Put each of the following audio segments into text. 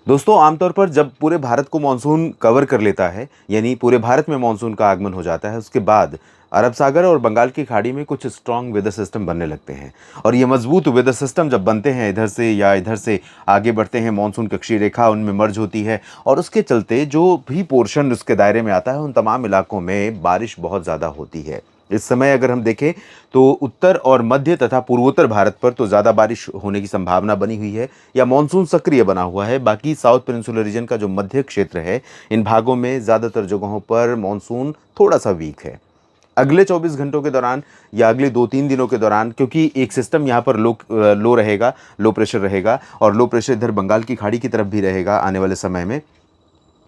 दोस्तों, आमतौर पर जब पूरे भारत को मानसून कवर कर लेता है, यानी पूरे भारत में मानसून का आगमन हो जाता है, उसके बाद अरब सागर और बंगाल की खाड़ी में कुछ स्ट्रॉन्ग वेदर सिस्टम बनने लगते हैं। और ये मजबूत वेदर सिस्टम जब बनते हैं, इधर से या इधर से आगे बढ़ते हैं, मानसून कक्षीय रेखा उनमें मर्ज होती है और उसके चलते जो भी पोर्शन उसके दायरे में आता है, उन तमाम इलाकों में बारिश बहुत ज़्यादा होती है। इस समय अगर हम देखें तो उत्तर और मध्य तथा पूर्वोत्तर भारत पर तो ज़्यादा बारिश होने की संभावना बनी हुई है या मानसून सक्रिय बना हुआ है। बाकी साउथ पेनिनसुलर रीजन का जो मध्य क्षेत्र है, इन भागों में ज़्यादातर जगहों पर मानसून थोड़ा सा वीक है। अगले 24 घंटों के दौरान या अगले 2-3 दिनों के दौरान, क्योंकि एक सिस्टम यहाँ पर लो रहेगा, लो प्रेशर रहेगा और लो प्रेशर इधर बंगाल की खाड़ी की तरफ भी रहेगा आने वाले समय में,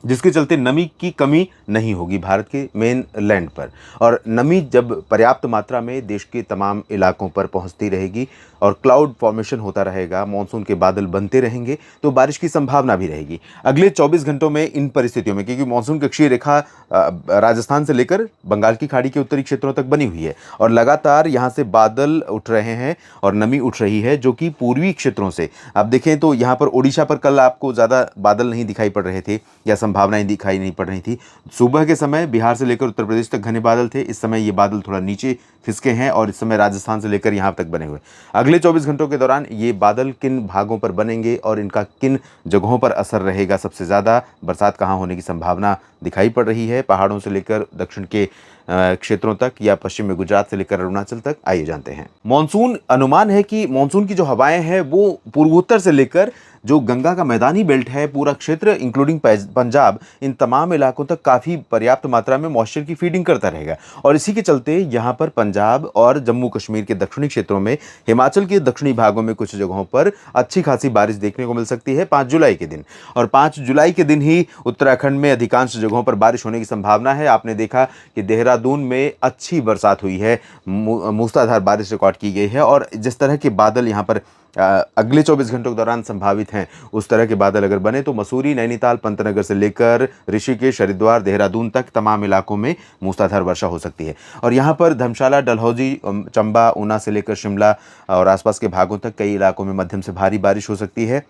जिसके चलते नमी की कमी नहीं होगी भारत के मेन लैंड पर। और नमी जब पर्याप्त मात्रा में देश के तमाम इलाकों पर पहुंचती रहेगी और क्लाउड फॉर्मेशन होता रहेगा, मानसून के बादल बनते रहेंगे, तो बारिश की संभावना भी रहेगी। अगले 24 घंटों में इन परिस्थितियों में, क्योंकि मानसून कक्षीय रेखा राजस्थान से लेकर बंगाल की खाड़ी के उत्तरी क्षेत्रों तक बनी हुई है और लगातार यहाँ से बादल उठ रहे हैं और नमी उठ रही है, जो कि पूर्वी क्षेत्रों से, आप देखें तो यहाँ पर ओडिशा पर कल आपको ज़्यादा बादल नहीं दिखाई पड़ रहे थे या संभावनाएं दिखाई नहीं पड़ रही थी। सुबह के समय बिहार से लेकर उत्तर प्रदेश तक घने बादल थे, इस समय ये बादल थोड़ा नीचे खिसके हैं और इस समय राजस्थान से लेकर यहाँ तक बने हुए। अगले 24 घंटों के दौरान ये बादल किन भागों पर बनेंगे और इनका किन जगहों पर असर रहेगा, सबसे ज़्यादा बरसात कहाँ होने की संभावना दिखाई पड़ रही है, पहाड़ों से लेकर दक्षिण के क्षेत्रों तक या पश्चिम में गुजरात से लेकर अरुणाचल तक, आइए जानते हैं। मानसून, अनुमान है कि मानसून की जो हवाएं हैं वो पूर्वोत्तर से लेकर जो गंगा का मैदानी बेल्ट है, पूरा क्षेत्र इंक्लूडिंग पंजाब, इन तमाम इलाकों तक काफ़ी पर्याप्त मात्रा में मॉइस्चर की फीडिंग करता रहेगा। और इसी के चलते यहाँ पर पंजाब और जम्मू कश्मीर के दक्षिणी क्षेत्रों में, हिमाचल के दक्षिणी भागों में कुछ जगहों पर अच्छी खासी बारिश देखने को मिल सकती है 5 जुलाई के दिन। और 5 जुलाई के दिन ही उत्तराखंड में अधिकांश जगहों पर बारिश होने की संभावना है। आपने देखा कि देहरादून में अच्छी बरसात हुई है, मूसलाधार बारिश रिकॉर्ड की गई है और जिस तरह के बादल यहाँ पर अगले 24 घंटों के दौरान संभावित हैं, उस तरह के बादल अगर बने तो मसूरी, नैनीताल, पंतनगर से लेकर ऋषिकेश, हरिद्वार, देहरादून तक तमाम इलाकों में मूसलाधार वर्षा हो सकती है। और यहाँ पर धर्मशाला, डलहौजी, चंबा, ऊना से लेकर शिमला और आसपास के भागों तक कई इलाकों में मध्यम से भारी बारिश हो सकती है।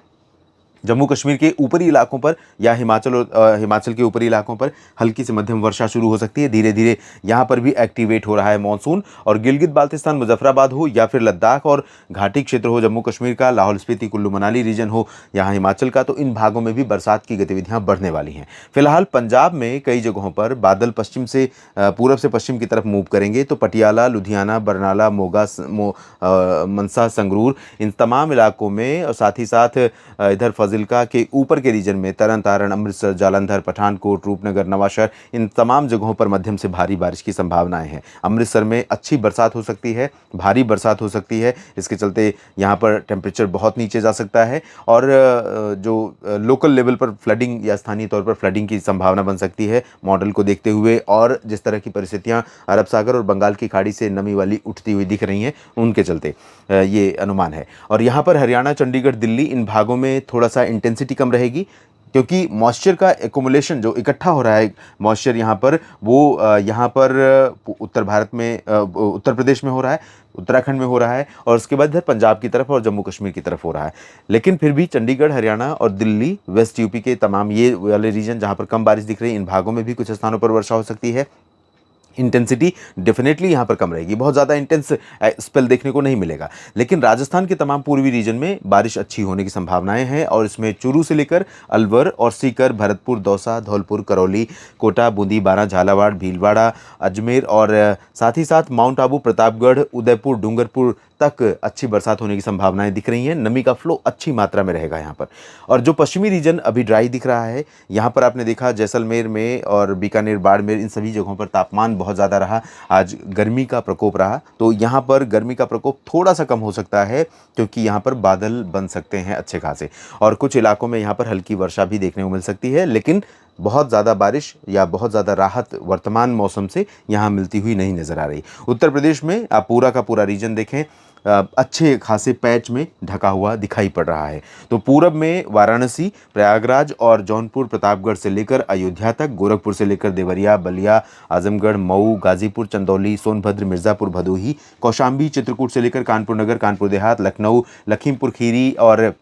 जम्मू कश्मीर के ऊपरी इलाकों पर या हिमाचल के ऊपरी इलाकों पर हल्की से मध्यम वर्षा शुरू हो सकती है। धीरे धीरे यहाँ पर भी एक्टिवेट हो रहा है मानसून। और गिलगित बाल्तिस्तान, मुजफ्फराबाद हो या फिर लद्दाख और घाटी क्षेत्र हो जम्मू कश्मीर का, लाहौल स्पीति, कुल्लू मनाली रीजन हो यहाँ हिमाचल का, तो इन भागों में भी बरसात की गतिविधियाँ बढ़ने वाली हैं। फिलहाल पंजाब में कई जगहों पर बादल पश्चिम से पूरब से पश्चिम की तरफ मूव करेंगे, तो पटियाला, लुधियाना, बरनाला, मोगा, मनसा, संगरूर, इन तमाम इलाकों में और साथ ही साथ इधर फाजिल्का के ऊपर के रीजन में तरन तारण, अमृतसर, जालंधर, पठानकोट, रूपनगर, नवाशहर, इन तमाम जगहों पर मध्यम से भारी बारिश की संभावनाएं हैं। अमृतसर में अच्छी बरसात हो सकती है, भारी बरसात हो सकती है, इसके चलते यहाँ पर टेम्परेचर बहुत नीचे जा सकता है और जो लोकल लेवल पर फ्लडिंग या स्थानीय तौर पर फ्लडिंग की संभावना बन सकती है मॉडल को देखते हुए। और जिस तरह की परिस्थितियाँ अरब सागर और बंगाल की खाड़ी से नमी वाली उठती हुई दिख रही हैं, उनके चलते ये अनुमान है। और यहाँ पर हरियाणा, चंडीगढ़, दिल्ली, इन भागों में थोड़ा सा इंटेंसिटी कम रहेगी, क्योंकि मॉइस्चर का एकुमुलेशन जो इकट्ठा हो रहा है मॉइस्चर यहाँ पर, वो यहाँ पर उत्तर भारत में, उत्तर प्रदेश में हो रहा है, उत्तराखंड में हो रहा है और उसके बाद इधर पंजाब की तरफ और जम्मू कश्मीर की तरफ हो रहा है। लेकिन फिर भी चंडीगढ़, हरियाणा और दिल्ली, वेस्ट यूपी के तमाम ये वाले रीजन जहाँ पर कम बारिश दिख रही है, इन भागों में भी कुछ स्थानों पर वर्षा हो सकती है। इंटेंसिटी डेफिनेटली यहाँ पर कम रहेगी, बहुत ज़्यादा इंटेंस स्पेल देखने को नहीं मिलेगा। लेकिन राजस्थान के तमाम पूर्वी रीजन में बारिश अच्छी होने की संभावनाएं हैं और इसमें चूरू से लेकर अलवर और सीकर, भरतपुर, दौसा, धौलपुर, करौली, कोटा, बूंदी, बारां, झालावाड़, भीलवाड़ा, अजमेर और साथ ही साथ माउंट आबू, प्रतापगढ़, उदयपुर, डूंगरपुर तक अच्छी बरसात होने की संभावनाएं दिख रही हैं। नमी का फ्लो अच्छी मात्रा में रहेगा यहाँ पर। और जो पश्चिमी रीजन अभी ड्राई दिख रहा है, यहाँ पर आपने देखा जैसलमेर में और बीकानेर, बाड़मेर, इन सभी जगहों पर तापमान बहुत ज़्यादा रहा, आज गर्मी का प्रकोप रहा। तो यहाँ पर गर्मी का प्रकोप थोड़ा सा कम हो सकता है, क्योंकि यहाँ पर बादल बन सकते हैं अच्छे खासे और कुछ इलाकों में यहाँ पर हल्की वर्षा भी देखने को मिल सकती है। लेकिन बहुत ज़्यादा बारिश या बहुत ज़्यादा राहत वर्तमान मौसम से यहाँ मिलती हुई नहीं नज़र आ रही। उत्तर प्रदेश में आप पूरा का पूरा रीजन देखें, अच्छे खासे पैच में ढका हुआ दिखाई पड़ रहा है। तो पूरब में वाराणसी, प्रयागराज और जौनपुर, प्रतापगढ़ से लेकर अयोध्या तक, गोरखपुर से लेकर देवरिया, बलिया, आजमगढ़, मऊ, गाजीपुर, चंदौली, सोनभद्र, मिर्ज़ापुर, भदोही, कौशाम्बी, चित्रकूट से लेकर कानपुर नगर, कानपुर देहात, लखनऊ, लखीमपुर खीरी और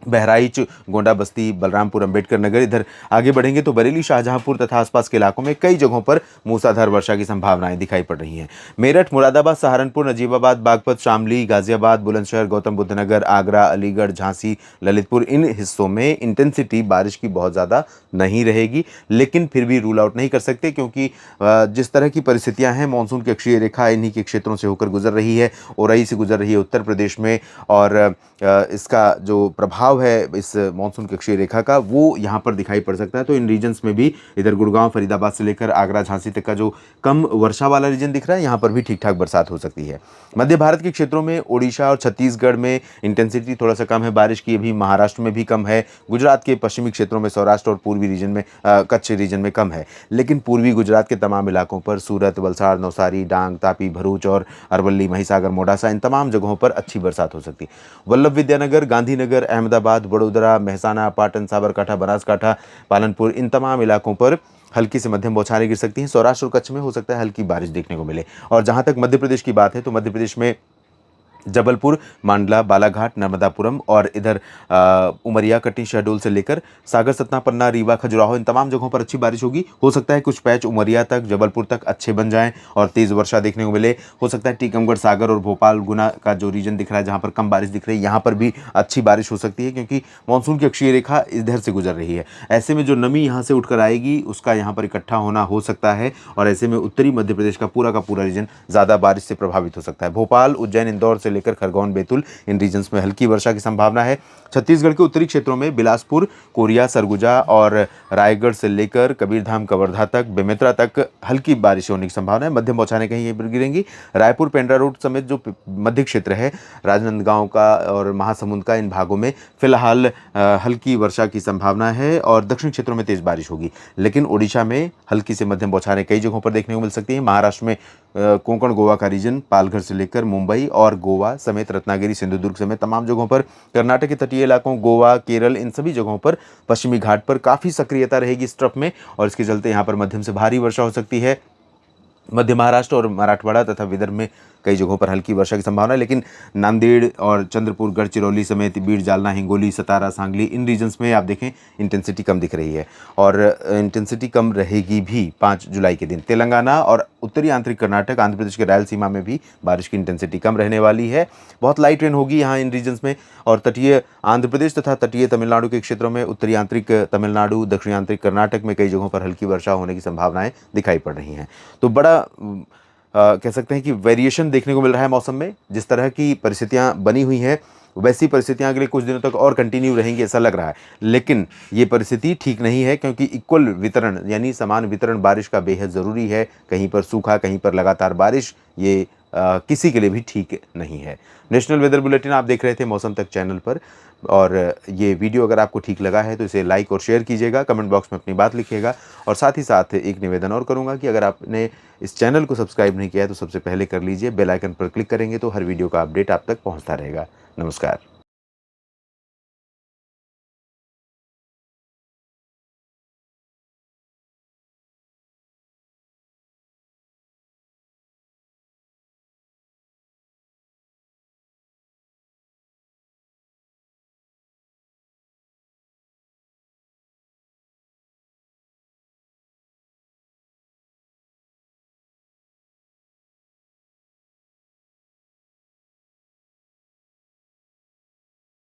बहराइच, गोंडा बस्ती, बलरामपुर, अंबेडकर नगर, इधर आगे बढ़ेंगे तो बरेली, शाहजहांपुर तथा आसपास के इलाकों में कई जगहों पर मूसलाधार वर्षा की संभावनाएं दिखाई पड़ रही हैं। मेरठ, मुरादाबाद, सहारनपुर, नजीबाबाद, बागपत, शामली, गाजियाबाद, बुलंदशहर, गौतम बुद्ध नगर, आगरा, अलीगढ़, झांसी, ललितपुर, इन हिस्सों में इंटेंसिटी बारिश की बहुत ज़्यादा नहीं रहेगी, लेकिन फिर भी रूल आउट नहीं कर सकते, क्योंकि जिस तरह की परिस्थितियां हैं, मानसून की अक्षीय रेखा इन्हीं के क्षेत्रों से होकर गुजर रही है, ओरई से गुजर रही है उत्तर प्रदेश में, और इसका जो प्रभाव है इस मानसून की अक्षीय रेखा का, वो यहाँ पर दिखाई पड़ सकता है। तो इन रीजन्स में भी, इधर गुड़गांव, फरीदाबाद से लेकर आगरा, झांसी तक का जो कम वर्षा वाला रीजन दिख रहा है, यहाँ पर भी ठीक ठाक बरसात हो सकती है। मध्य भारत के क्षेत्रों में, ओडिशा और छत्तीसगढ़ में इंटेंसिटी थोड़ा सा कम है बारिश की, अभी महाराष्ट्र में भी कम है, गुजरात के पश्चिमी क्षेत्रों में, सौराष्ट्र और पूर्वी रीजन में, कच्छ रीजन में कम है, लेकिन पूर्वी गुजरात के तमाम इलाकों पर, सूरत, वलसाड़, नौसारी, डांग, तापी, भरूच और अरवली, महिसागर, मोडासा, इन तमाम जगहों पर अच्छी बरसात हो सकती है। वल्लभ विद्यानगर, गांधीनगर, अहमदाबाद, वडोदरा, महसाना, पाटन, साबरकाठा, बनासकाठा, पालनपुर, इन तमाम इलाकों पर हल्की से मध्यम बौछारें गिर सकती हैं। सौराष्ट्र और कच्छ में हो सकता है हल्की बारिश देखने को मिले। और जहां तक मध्य प्रदेश की बात है, तो मध्य प्रदेश में जबलपुर, मांडला, बालाघाट, नर्मदापुरम और इधर उमरिया, कटनी, शहडोल से लेकर सागर, सतना, पन्ना, रीवा, खजुराहो, इन तमाम जगहों पर अच्छी बारिश होगी। हो सकता है कुछ पैच उमरिया तक, जबलपुर तक अच्छे बन जाएं और तेज़ वर्षा देखने को मिले। हो सकता है टीकमगढ़, सागर और भोपाल, गुना का जो रीजन दिख रहा है जहाँ पर कम बारिश दिख रही है, यहाँ पर भी अच्छी बारिश हो सकती है, क्योंकि मानसून की अक्षीय रेखा इधर से गुजर रही है। ऐसे में जो नमी यहाँ से उठकर आएगी, उसका यहाँ पर इकट्ठा होना हो सकता है, और ऐसे में उत्तरी मध्य प्रदेश का पूरा रीजन ज़्यादा बारिश से प्रभावित हो सकता है। भोपाल, उज्जैन, इंदौर से लेकर खरगोन, बैतूल, इन रीजन्स में हल्की वर्षा की संभावना है। छत्तीसगढ़ के उत्तरी क्षेत्रों में बिलासपुर, कोरिया, सरगुजा और रायगढ़ से लेकर कबीरधाम, कवर्धा तक, बेमेतरा तक हल्की बारिश होने की संभावना है। मध्यम बौछारें कहीं पर गिरेंगी। रायपुर, पेंड्रा रोड समेत जो मध्य क्षेत्र है, राजनांदगांव का और महासमुंद का, इन भागों में फिलहाल हल्की वर्षा की संभावना है, और दक्षिण क्षेत्रों में तेज बारिश होगी। लेकिन ओडिशा में हल्की से मध्यम बौछारें कई जगहों पर देखने को मिल सकती हैं। महाराष्ट्र में कोंकण, गोवा का रीजन, पालघर से लेकर मुंबई और गोवा समेत रत्नागिरी, सिंधुदुर्ग समेत तमाम जगहों पर, कर्नाटक के तटीय इलाकों, गोवा, केरल, इन सभी जगहों पर पश्चिमी घाट पर काफ़ी सक्रियता रहेगी इस ट्रफ में, और इसके चलते यहाँ पर मध्यम से भारी वर्षा हो सकती है। मध्य महाराष्ट्र और मराठवाड़ा तथा विदर्भ में कई जगहों पर हल्की वर्षा की संभावना है, लेकिन नांदेड़ और चंद्रपुर, गढ़चिरौली समेत बीड़, जालना, हिंगोली, सतारा, सांगली, इन रीजन्स में आप देखें इंटेंसिटी कम दिख रही है, और इंटेंसिटी कम रहेगी भी 5 जुलाई के दिन। तेलंगाना और उत्तरी आंतरिक कर्नाटक, आंध्र प्रदेश के रायलसीमा में भी बारिश की इंटेंसिटी कम रहने वाली है। बहुत लाइट रेन होगी यहाँ इन रीजन्स में, और तटीय आंध्र प्रदेश तथा तटीय तमिलनाडु के क्षेत्रों में, उत्तरी आंतरिक तमिलनाडु, दक्षिणी आंतरिक कर्नाटक में कई जगहों पर हल्की वर्षा होने की संभावनाएं दिखाई पड़ रही हैं। तो बड़ा कह सकते हैं कि वेरिएशन देखने को मिल रहा है मौसम में। जिस तरह की परिस्थितियां बनी हुई हैं, वैसी परिस्थितियां अगले कुछ दिनों तक और कंटिन्यू रहेंगी ऐसा लग रहा है, लेकिन ये परिस्थिति ठीक नहीं है, क्योंकि इक्वल वितरण यानी समान वितरण बारिश का बेहद ज़रूरी है। कहीं पर सूखा, कहीं पर लगातार बारिश, ये किसी के लिए भी ठीक नहीं है। नेशनल वेदर बुलेटिन आप देख रहे थे मौसम तक चैनल पर, और ये वीडियो अगर आपको ठीक लगा है तो इसे लाइक और शेयर कीजिएगा, कमेंट बॉक्स में अपनी बात लिखिएगा, और साथ ही साथ एक निवेदन और करूंगा कि अगर आपने इस चैनल को सब्सक्राइब नहीं किया है तो सबसे पहले कर लीजिए। बेल आइकन पर क्लिक करेंगे तो हर वीडियो का अपडेट आप तक पहुंचता रहेगा। नमस्कार।